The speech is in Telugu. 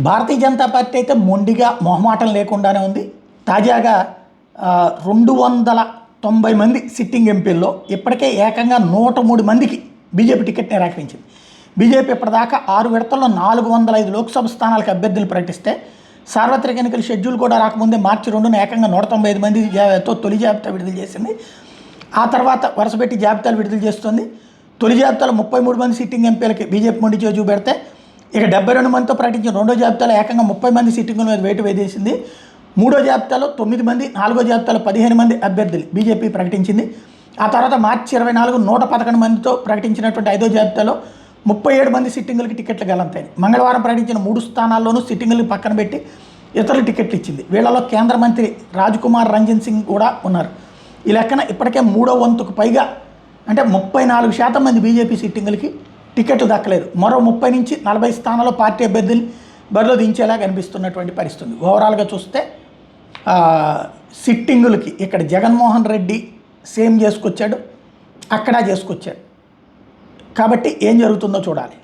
భారతీయ జనతా పార్టీ అయితే మొండిగా మొహమాటం లేకుండానే ఉంది. తాజాగా 290 మంది సిట్టింగ్ ఎంపీల్లో ఇప్పటికే ఏకంగా 103 మందికి బీజేపీ టికెట్ నిరాకరించింది. బీజేపీ ఇప్పటిదాకా 6 విడతల్లో 405 లోక్సభ స్థానాలకు అభ్యర్థులు ప్రకటిస్తే సార్వత్రిక ఎన్నికల షెడ్యూల్ కూడా రాకముందే మార్చి 2న ఏకంగా 195 మందితో తొలి జాబితా విడుదల చేసింది. ఆ తర్వాత వరుసపెట్టి జాబితాలు విడుదల చేస్తుంది. తొలి జాబితాలో 33 మంది సిట్టింగ్ ఎంపీలకి బీజేపీ మొండి చేజు పెడితే ఇక 72 మందితో ప్రకటించిన రెండో జాబితాలో ఏకంగా 30 మంది సిట్టింగుల మీద వేటు వేసేసింది. మూడో జాబితాలో 9 మంది, నాలుగో జాబితాలో 15 మంది అభ్యర్థులు బీజేపీ ప్రకటించింది. ఆ తర్వాత మార్చి 24 111 మందితో ప్రకటించినటువంటి ఐదో జాబితాలో 37 మంది సిట్టింగులకి టికెట్లు గలంతాయి. మంగళవారం ప్రకటించిన 3 స్థానాల్లోనూ సిట్టింగులకి పక్కన పెట్టి ఇతరులు టికెట్లు ఇచ్చింది. వీళ్ళలో కేంద్ర మంత్రి రాజ్కుమార్ రంజన్ సింగ్ కూడా ఉన్నారు. ఈ లెక్కన ఇప్పటికే 3వ వంతుకు పైగా అంటే 34% మంది బీజేపీ సిట్టింగులకి టికెట్లు దక్కలేదు. మరో 30 నుంచి 40 స్థానాల్లో పార్టీ అభ్యర్థులు బరిలో దించేలా కనిపిస్తున్నటువంటి పరిస్థితి. ఓవరాల్గా చూస్తే సిట్టింగులకి ఇక్కడ జగన్మోహన్ రెడ్డి సేమ్ చేసుకొచ్చాడు, అక్కడ చేసుకొచ్చాడు. కాబట్టి ఏం జరుగుతుందో చూడాలి.